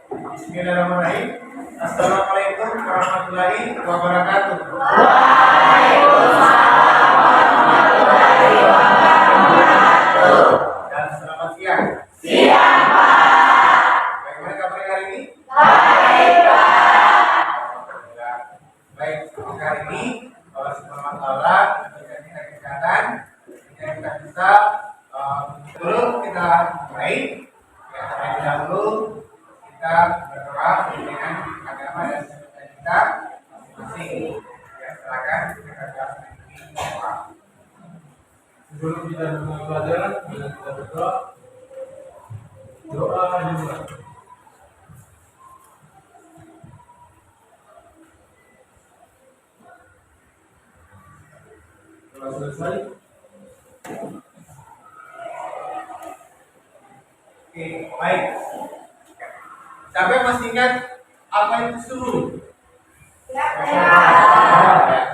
Bismillahirrahmanirrahim. Assalamualaikum warahmatullahi wabarakatuh. Dan selamat siang. Siang, Pak. Bagaimana kabar hari ini? Baik, Pak. Alhamdulillah. Baik, hari ini Allah Subhanahu wa taala memberikan kita kesehatan sehingga kita bisa sebelum kita mulai ya, terlebih dahulu kita berdoa dengan agama dan keyakinan kita masing-masing. Ya, silakan kita berdoa. Sebelum kita mulai pelajaran, kita berdoa. Doa dimulai. Setelah selesai, Oke, baik. Siapa yang masih ingat apa itu suhu? Ya,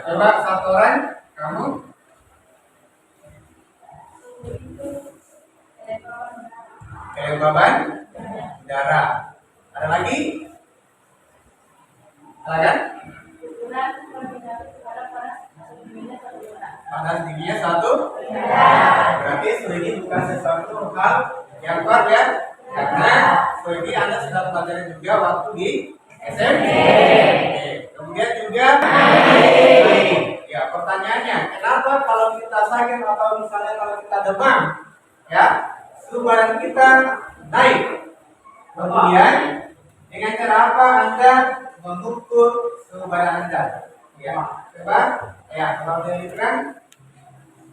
coba satu orang, kamu? Kelembaban darah. Ada lagi? Silakan. Panas dinginnya satu. Berarti suhu ini bukan sesuatu hal yang baru ya, karena suhu ini Anda sudah pelajari juga waktu di SMP. Kemudian juga naik. Ya, pertanyaannya, kenapa kalau kita sakit atau misalnya kalau kita demam, ya, suhu badan kita naik? Kemudian dengan cara apa Anda mengukur suhu badan Anda? Ya, coba, ya, kalau dijelaskan.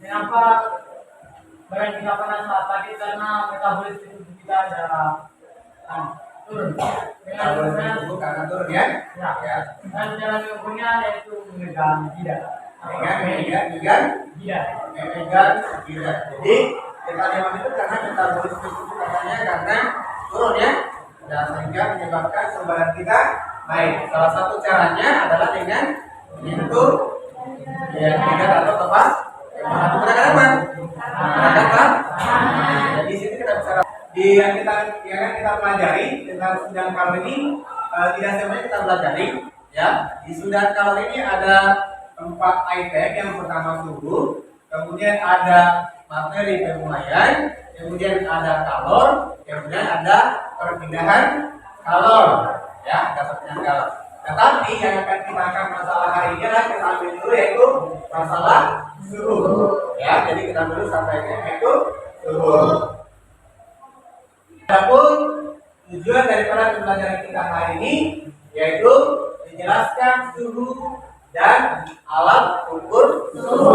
Kenapa badan kita panas saat pagi? Karena metabolisme tubuh kita ada turun. Metabolisme tubuh karena turun ya. Ya. Dan cara mengukurnya yaitu memegang jidat. Memegang jidat. Jadi kita demam itu karena metabolisme tubuh katanya karena turun ya. Dan sehingga menyebabkan suhu badan kita naik. Salah satu caranya adalah dengan menyentuh ya jidat atau tempat menggunakan apa? Jadi sini kita bisa yang kita pelajari tentang sundan kalori ini tidak semuanya kita pelajari ya. Di sundan kalori ini ada 4 item. Yang pertama suhu, kemudian ada materi pemulaian, kemudian ada kalor, kemudian ada perpindahan kalor ya, ada perpindahan kalor. Tetapi yang akan kita akan masalah hari ini adalah kita ambil dulu yaitu masalah suhu ya. Jadi kita dulu sampai yaitu suhu. Adapun tujuan daripada pembelajaran kita hari ini yaitu menjelaskan suhu dan alat ukur suhu.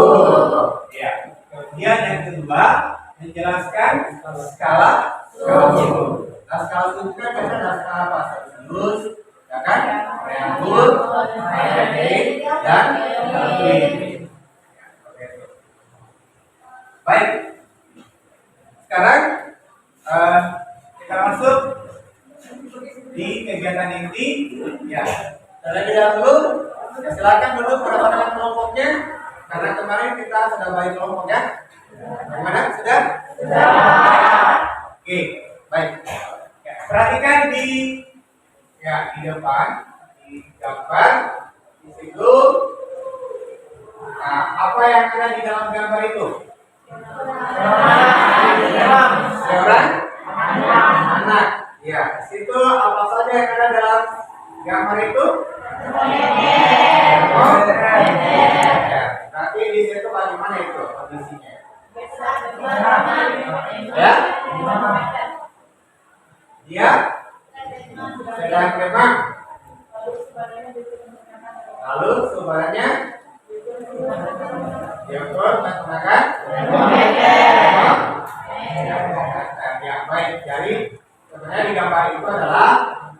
Ya. Kemudian yang kedua menjelaskan skala suhu. Nah, skala suhu kan biasanya ada skala apa? Celsius, ya kan? Fahrenheit, dan Kelvin. Baik. Sekarang kita masuk di kegiatan inti ya. Terlebih dahulu ya, silakan duduk pada kelompoknya karena kemarin kita sudah bagi kelompok ya. Bagaimana? Sudah? Oke, baik. Ya, perhatikan di depan, di gambar di situ. Nah, apa yang ada di dalam gambar itu? Seorang anak. Ya, situ apa saja yang ada dalam gambar itu? Ya, tapi di situ bagaimana itu kondisinya? Ya? Dia sedang demam. Lalu suaranya diukur menggunakan ya, baik. Jadi sebenarnya di gambar itu adalah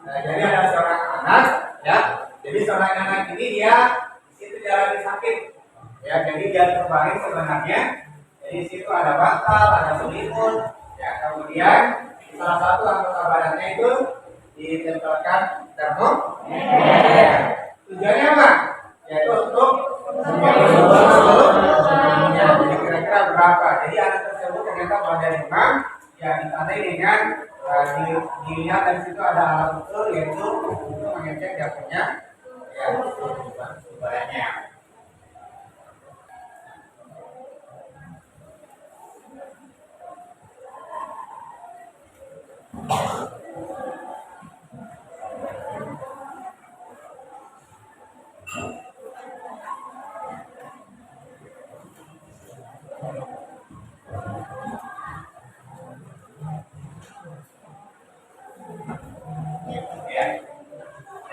jadi ada seorang anak ya. Jadi seorang anak ini dia itu dia lagi sakit ya. Jadi dia terbaring sebenarnya. Jadi di situ ada bantal, ada selimut ya. Kemudian salah satu anggota badannya itu ditempelkan termometer. Tujuannya apa? Yaitu untuk jadi kira-kira berapa? Jadi anak tersebut ternyata pada demam ya ditandai dengan dilihat dari situ ada alat ukur yaitu untuk mengecek dia punya ya badannya.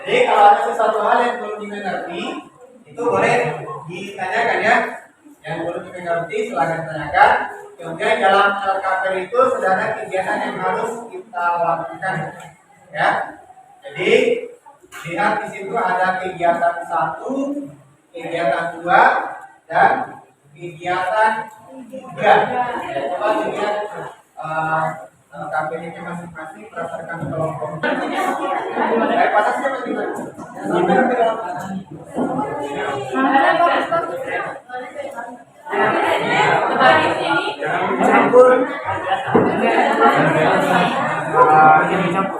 Jadi kalau ada sesuatu hal yang belum dimengerti, itu boleh ditanyakan ya. Yang belum dimengerti silahkan ditanyakan. Kemudian dalam LKPD itu sudah ada kegiatan yang harus kita lakukan, ya. Jadi lihat di situ ada kegiatan 1, kegiatan 2, dan kegiatan 3. Ya, coba dilihat LKPD-nya masing-masing berdasarkan kelompok. Dari patasnya bagaimana? Sampai ke dalam campur. Ini campur.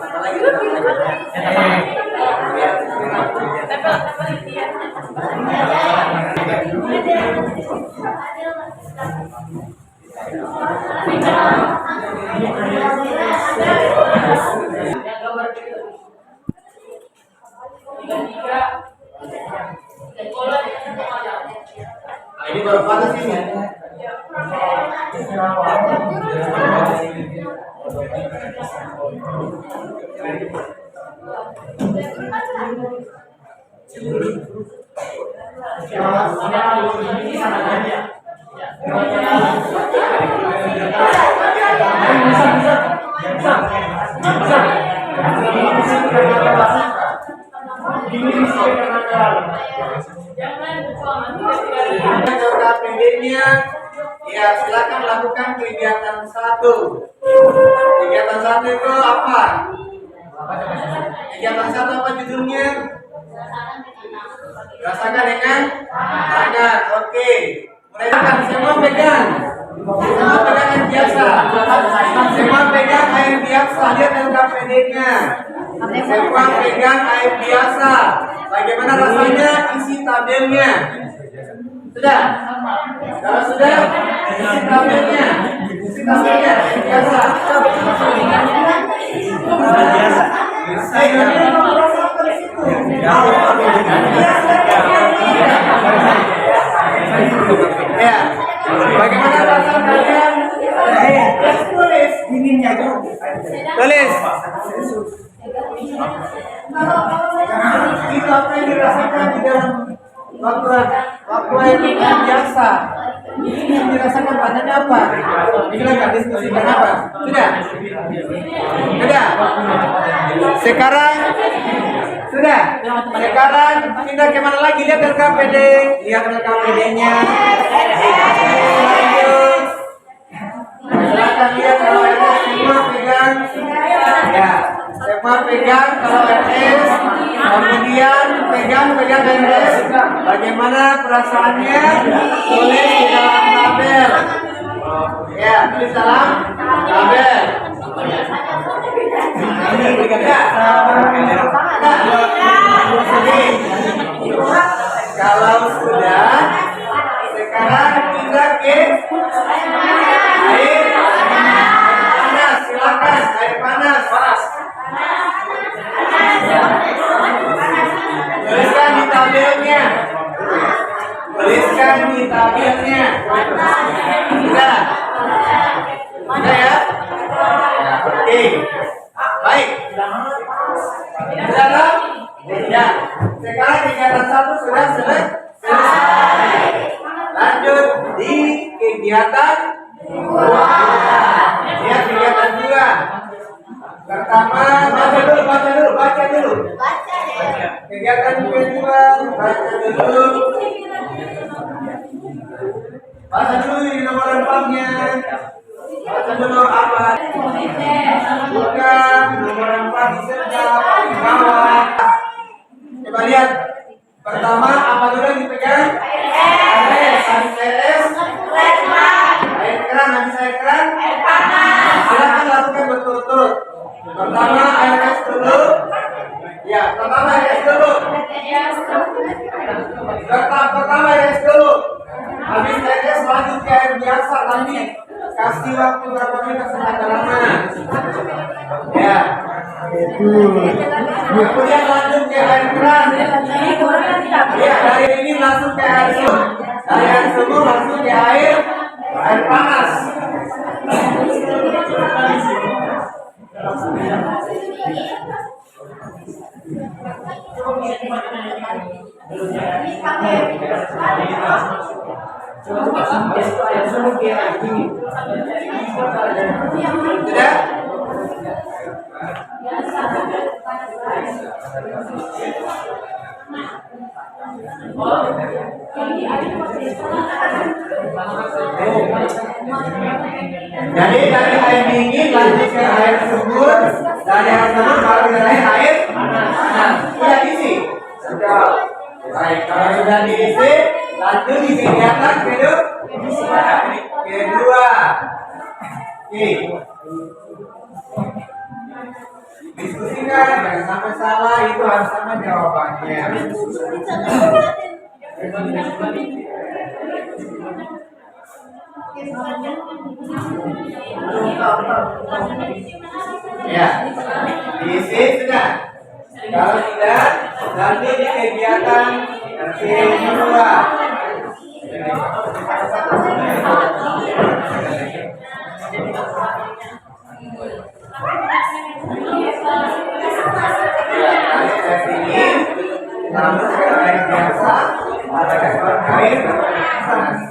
Ini baru panas ini. LKPD-nya ya silakan lakukan kegiatan 1. Kegiatan 1 itu apa? Kegiatan 1 apa judulnya? Rasakan dengan tangan. Oke. Mulai makan, semua pegang. Semua pegang air biasa. Semua pegang air biasa. Lihat LKPD-nya. Semua pegang air biasa. Bagaimana rasanya? Isi tabelnya. Sudah? Kalau sudah, isi tabelnya. Isi tabelnya air biasa. Ya, bagaimana rasa kalian? Tulis dinginnya itu. Tulis. Itu apa yang dirasakan di dalam waktu air biasa. Ini yang dirasakan badannya apa? Silakan diskusikan apa? Sudah? Sudah? Sekarang sudah? Sekarang pindah kemana lagi? Lihat LKPD. Lihat LKPD-nya. Lanjut. Silakan lihat kalau RS semua pegang. Ya, semua pegang kalau RS. Kemudian pegang RS. Bagaimana perasaannya? Tulis di dalam tabel. Ya, tulis dalam tabel. Kalau sudah, sekarang kita ke air panas. Silakan air panas. Tuliskan di tabelnya. Tuliskan di tabelnya. Sudah. Sudah ya? Oke. Baik. Sudah? Ya. Sekarang kegiatan 1 sudah selesai. Lanjut di kegiatan 2. Lihat kegiatan 2. Pertama, baca dulu. Kegiatan kedua, baca dulu. Baca dulu di nomor 4-nya. Baca dulu apa? Bukan nomor 4 di sebelah paling bawah. Coba lihat. Pertama apa dulu yang dipegang? RS. Habis RS? Air keran. Habis air keran? Air panas. Silakan Pertama air es dulu. Ya, pertama air es dulu. Pertama air es dulu. Habis air es lanjut ke air biasa, nanti kasih waktu berapa menit setengah lama. Ya. Kemudian lanjut ke air keran. Ya, dari ini langsung ke air sumur. Dari air sumur langsung ke air panas. Sudah? Jadi dari air dingin lanjut ke air sumur, dari air sumur baru ke air panas. Sudah diisi? Sudah. Baik, kalau sudah diisi, lanjut di kegiatan kedua. Oke. Diskusikan, jangan sampai salah, itu harus sama jawabannya. Ya, diisi sudah. Kalau tidak, nanti di kegiatan kedua. Namun air biasa ada air panas.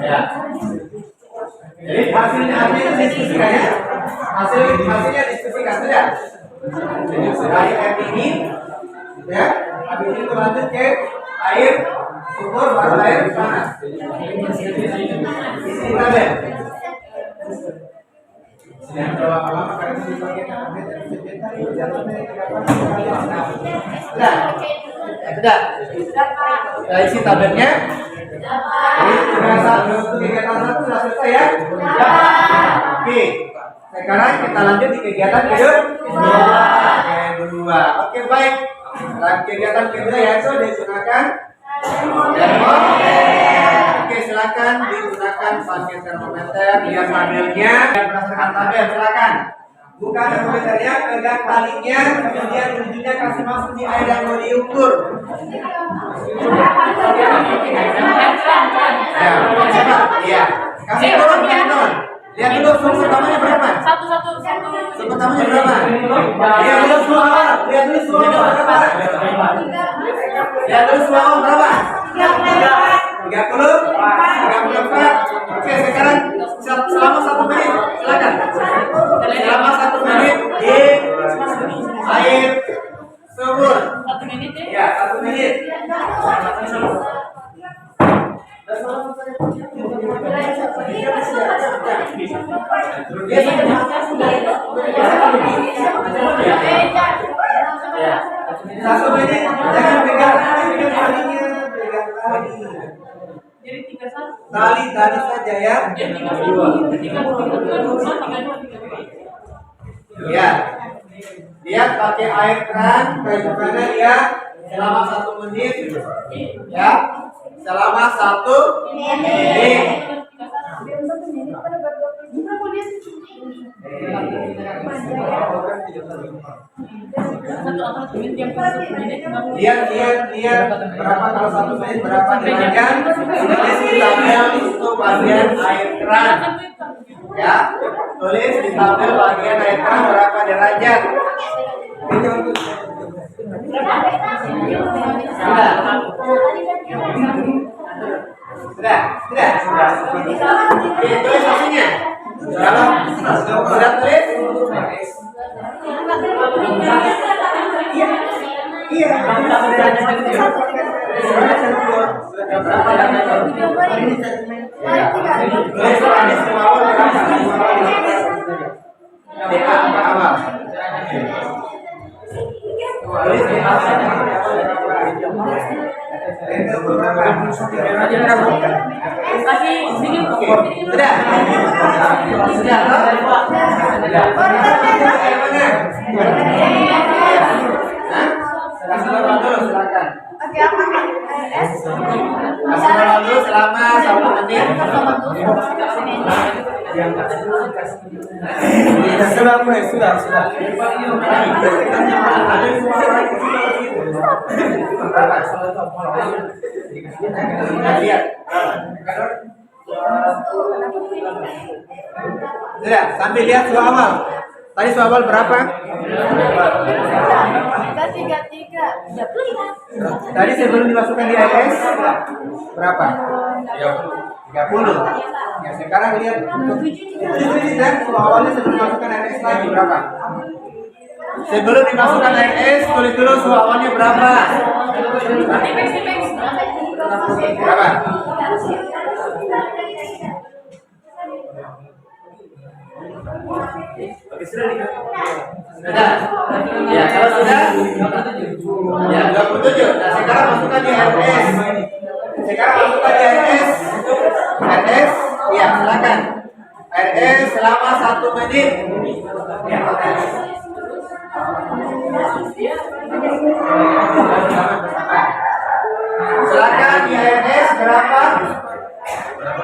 Ya. Jadi hasilnya diskusikan ya. Hasilnya diskusikan sudah. Dari air dingin, ya. Habis itu lanjut ke air sumur baru air panas. Isi tabel. Yang lama karena di bagian sudah. Sudah isi tabelnya. Jadi untuk kegiatan satu sudah selesai ya. Oke. Sekarang kita lanjut di kegiatan kedua. Oke baik. Dan kegiatan kedua yaitu digunakan Oke, silakan digunakan pakai termometer, lihat tabelnya dan berdasarkan tabel silakan. Buka termometernya, pegang talinya, kemudian ujungnya kasih masuk di air yang mau diukur. Ya, coba, ya. Kasih turun. Lihat dulu suhu pertamanya berapa? Satu. Suhu pertamanya berapa? Lihat dulu suhu awal. Lihat dulu suhu awal berapa? Lihat dulu suhu awal berapa? 30, 34. Oke, sekarang selama 1 menit silakan. Selama 1 menit di air sumur. 1 menit ya? Ya, 1 menit. Satu menit, jangan pegang talinya, pegang tali. Jadi 31. Tali saja ya. Jadi 32. Ya. Lihat pakai air keran, bagaimana dia selama 1 menit, ya. Selama 1 menit. Lihat berapa kalau 1 menit berapa derajat. Tulis di tabel itu bagian air keran. Ya, tulis di tabel bagian air keran berapa derajat. Sudah. Oke, tulis hasilnya. Sudah tulis? Iya. Kasih sedikit. Sudah? Sudah, toh? Sudah. Bagaimana? Hah? Kasih nama dulu, silakan. Oke, apa Kak? Kasih nama dulu selama 1 menit. Sudah mulai, sudah. Lihat. Sudah, sambil lihat suara awal. Tadi suara awal berapa? Kita 33. Tadi sebelum dimasukkan di AS berapa? 30. Ya, sekarang lihat dan suara awalnya sebelum dimasukkan AS lagi berapa? Sebelum dimasukkan AS, tulis dulu suara awalnya berapa? Berapa? Sudah? Ya, kalau sudah, ya 27. Nah, sekarang masukkan di RS. Sekarang masukkan di RS. RS, ya silakan. RS selama 1 menit. Ya, silakan di RS berapa? Berapa?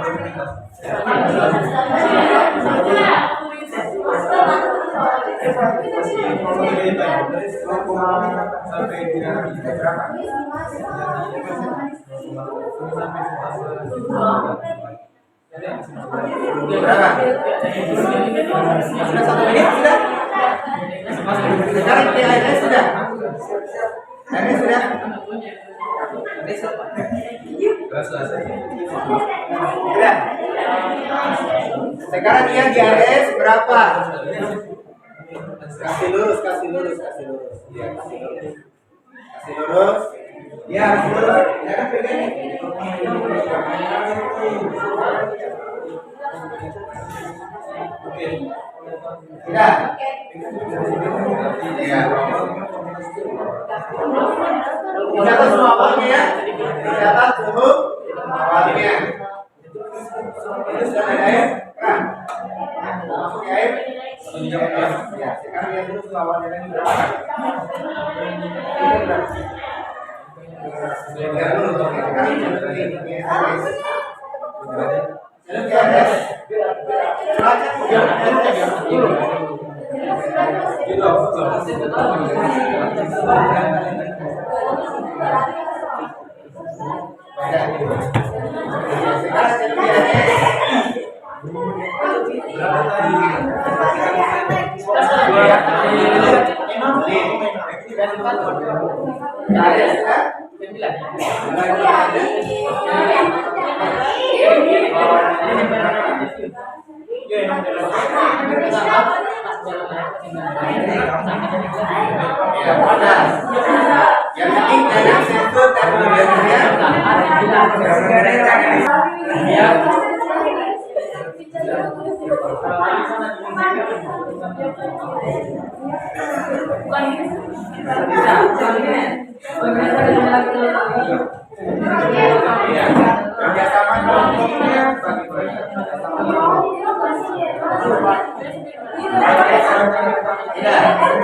Sudah 1 menit sudah? Sekarang di RS sudah? RS sudah? Sudah. Sekarang dia di RS berapa? Kasih lurus. Ya, kasih lurus. Ya, kasih lurus. Jangan pegang. Sudah. Ya. Dicatat semua awalnya ya. Dicatat suhu awalnya. Itu sudah ada air. Kan? Masuk air. Ya, sekarang lihat dulu suhu awalnya lagi berapa. Lihat dulu. Sekarang yang penting jangan sentuh termometernya. Kerjasama kelompoknya tidak.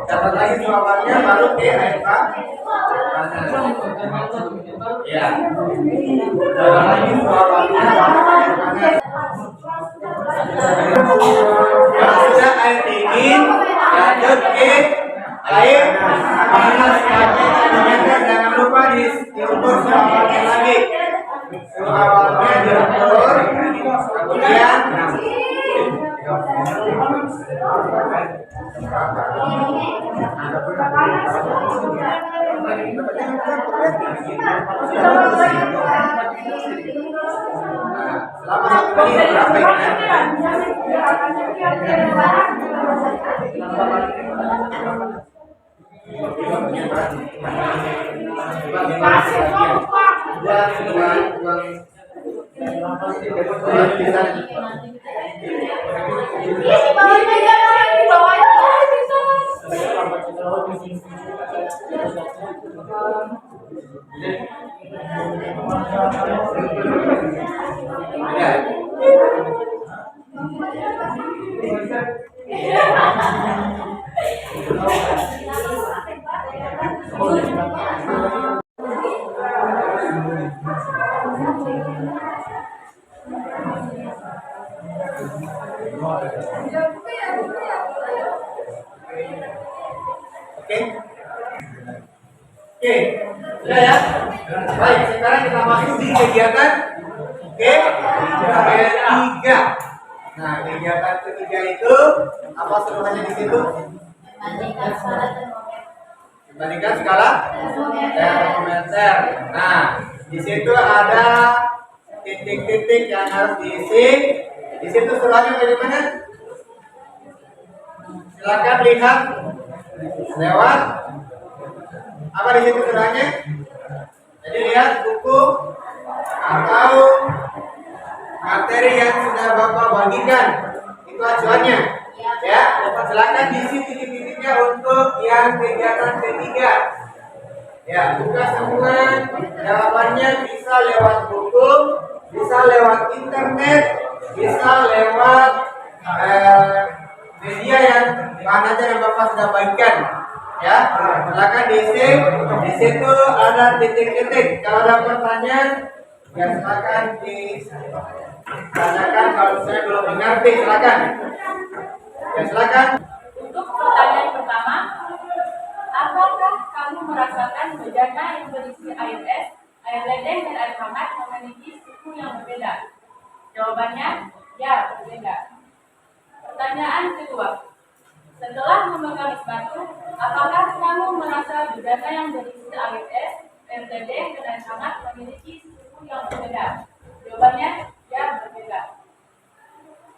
Dapat lagi jawabannya baru ke air panas. Ya. Dapat lagi jawabannya baru ke air panas. Kalau sudah air dingin, lanjut ke air panas. Jangan lupa diukur suhu awalnya lagi. Suhu awalnya diukur, kemudian selama 1 menit berapa Oke. Oke, sudah ya. Baik, sekarang kita masuk di kegiatan ketiga. Nah, kegiatan ketiga itu apa sebenarnya di situ? Membandingkan skala termometer. Nah, di situ ada titik-titik yang harus diisi. Di situ suratnya bagaimana? Silakan lihat lewat apa di situ suratnya. Jadi lihat buku atau materi yang sudah Bapak bagikan, itu acuannya. Ya, silakan diisi titik-titiknya untuk yang kegiatan ketiga. Ya, buka semua. Jawabannya bisa lewat buku, bisa lewat internet, bisa lewat media yang mana aja yang Bapak sudah bagikan. Ya, silakan diisi. Di situ ada titik-titik. Kalau ada pertanyaan, ya silakan ditanyakan. Kalau saya belum mengerti, silakan. Ya, silakan. Untuk pertanyaan pertama, apakah kamu merasakan bejana yang berisi air es, air ledeng, dan air hangat memiliki suhu yang berbeda? Jawabannya, ya, berbeda. Pertanyaan kedua, setelah memegang es batu, apakah kamu merasa bejana yang berisi air es, air ledeng, dan air hangat memiliki suhu yang berbeda? Jawabannya, ya, berbeda.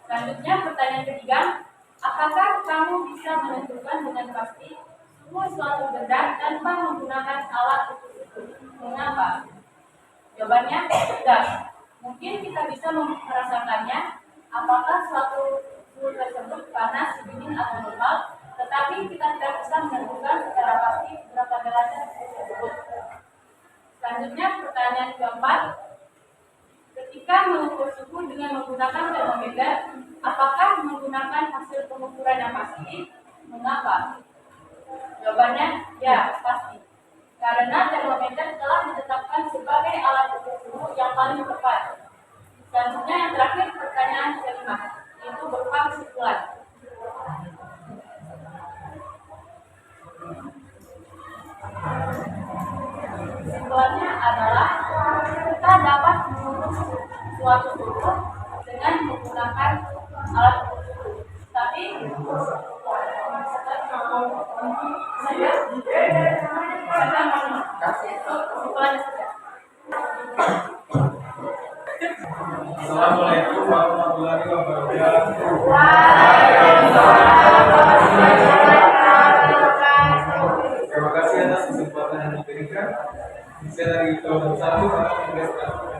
Selanjutnya, pertanyaan ketiga, apakah kamu bisa menentukan dengan pasti suhu suatu benda tanpa menggunakan alat ukur? Mengapa? Jawabannya, tidak. Mungkin kita bisa merasakannya, apakah suatu suhu tersebut panas, dingin, atau normal, tetapi kita tidak bisa menentukan secara pasti berapa derajat suhu tersebut. Selanjutnya, pertanyaan keempat, ketika mengukur suhu dengan menggunakan termometer, apakah menggunakan hasil pengukuran yang pasti? Mengapa? Jawabannya, ya, pasti. Karena termometer telah ditetapkan sebagai alat ukur suhu yang paling tepat. Selanjutnya yang terakhir, pertanyaan kelima, itu berupa kesimpulan. Kesimpulannya adalah kita dapat mengukur suatu suhu dengan menggunakan alat ukur suhu. Tapi kesimpulannya saja. Assalamualaikum warahmatullahi wabarakatuh. Terima kasih atas kesempatan yang diberikan. Saya dari kelompok 1 akan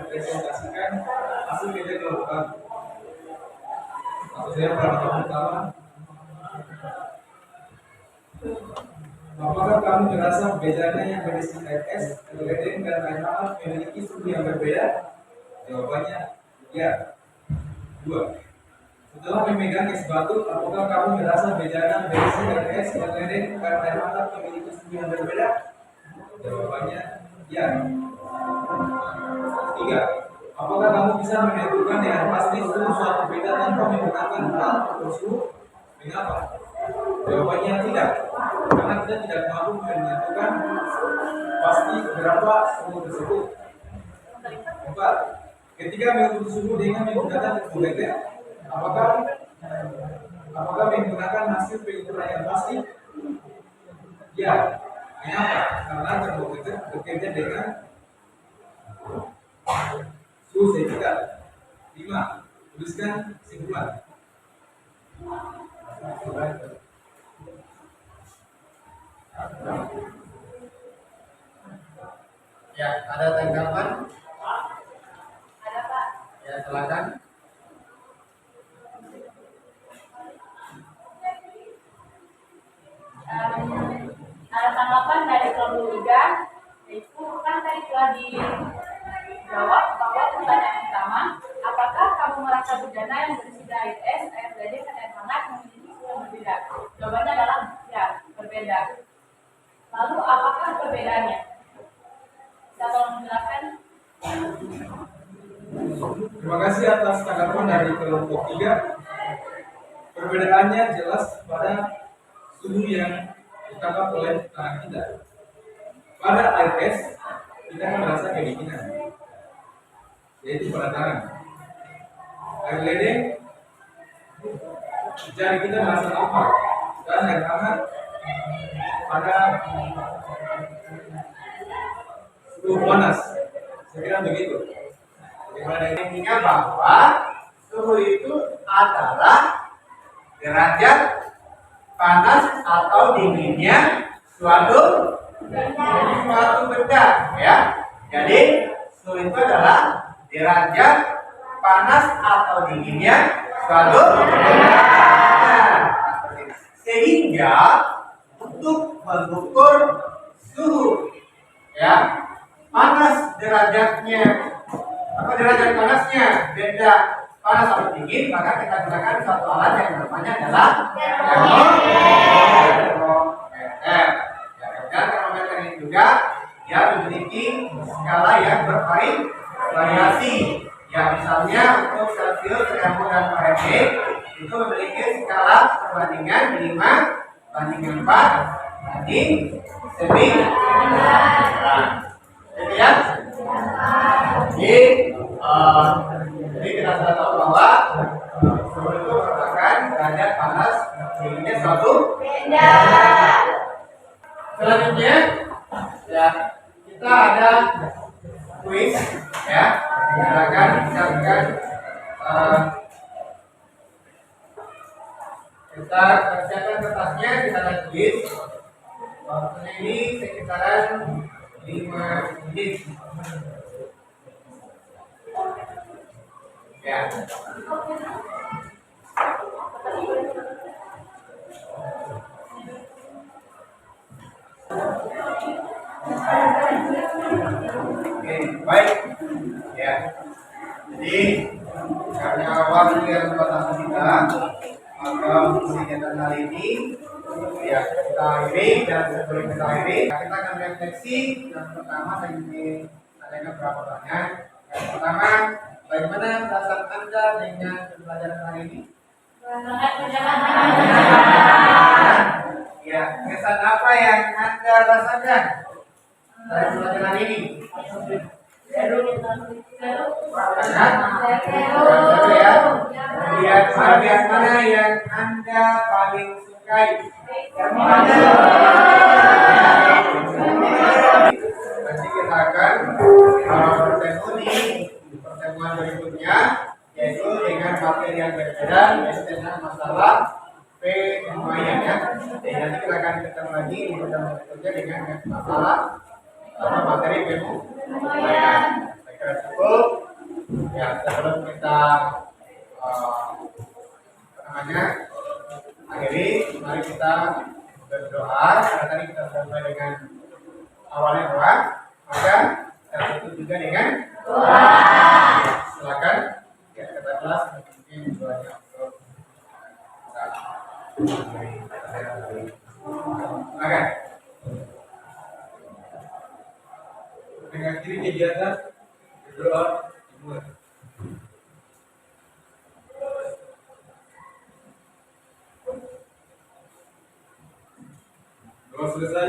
mempresentasikan hasil kerja kelompok 1. Saya pertanyaan pertama. Apakah kamu merasa bedanya yang berisi air es, air ledeng, dan air hangat memiliki suhu yang berbeda? Jawabannya, ya. 2. Setelah memegang es batu, apakah kamu merasa bedanya berisi air es, air ledeng, dan air hangat memiliki suhu yang berbeda? Jawabannya, ya. 3. Apakah kamu bisa menentukan dengan pasti suhu suatu beda tanpa menggunakan alat ukur suhu? Mengapa? Jawabannya tidak, karena kita tidak mampu menentukan pasti berapa suhu tersebut. 4. Ketika mengukur suhu dengan menggunakan termometer, apakah menggunakan hasil pengukuran yang pasti? Ya. Mengapa? Karena termometer bekerja dengan suhu sekitar. 5. Tuliskan kesimpulan. Ya, ada tanggapan? Ada, Pak. Ya, silakan. Ada tanggapan dari kelompok 3, yaitu kan tadi telah dijawab bahwa pertanyaan pertama, apakah kamu merasa bejana yang berisi air es, air ledeng, dan air hangat memiliki suhu yang berbeda? Jawabannya adalah ya, berbeda. Lalu apakah perbedaannya? Bisa tolong menjelaskan? Terima kasih atas tanggapan dari kelompok 3. Perbedaannya jelas pada suhu yang ditangkap oleh tangan kita. Pada air es kita akan merasa kedinginan, yaitu pada tangan. Air ledeng jari kita merasa lapar, dan air hangat pada suhu panas. Saya kira begitu. Intinya bahwa suhu itu adalah derajat panas atau dinginnya suatu benda, ya. Jadi suhu itu adalah derajat panas atau dinginnya suatu benda. Sehingga untuk mengukur suhu, ya, panas derajatnya atau derajat panasnya benda panas atau dingin, maka kita gunakan satu alat yang namanya adalah termometer. Dan termometer ini juga dia memiliki skala yang bervariasi. Ya, misalnya untuk Celsius, Kelvin, dan Fahrenheit itu memiliki skala perbandingan 5 banding 4 banding 9. Gitu ya. Jadi kita sudah tahu bahwa suhu itu merupakan derajat panas dinginnya suatu benda. Selanjutnya, ya, kita ada kuis, ya. Silakan siapkan. Kita siapkan kertasnya, kita ada kuis. Waktunya ini sekitaran 5 menit. Ya. Oke, baik. Ya. Jadi karena waktu yang terbatas kita, maka untuk kegiatan kali ini ya kita akhiri, dan sebelum kita akhiri kita akan refleksi. Yang pertama saya ingin tanyakan beberapa pertanyaan. Yang pertama, bagaimana perasaan Anda dengan pembelajaran hari ini? Ya, kesan apa yang Anda rasakan dari pembelajaran ini? Seru ya. Kemudian bagian mana yang Anda paling sukai? Nanti kita akan bertemu di pertemuan berikutnya, yaitu dengan materi yang berbeda, yaitu tentang masalah penyuaian, ya. Jadi nanti kita akan ketemu lagi di pertemuan berikutnya dengan masalah materi penyuaian. Saya kira cukup. Ya, sebelum kita akhiri, mari kita berdoa. Karena tadi kita sudah mulai dengan awalnya doa, maka kita tutup juga dengan doa. Silakan ya, kita kelas mungkin doanya untuk oke. Dengan kiri kegiatan berdoa dimulai. Doa selesai.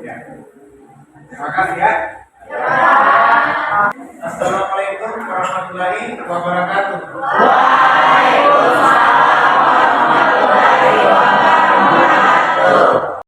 Ya. Terima kasih ya. Assalamualaikum warahmatullahi wabarakatuh.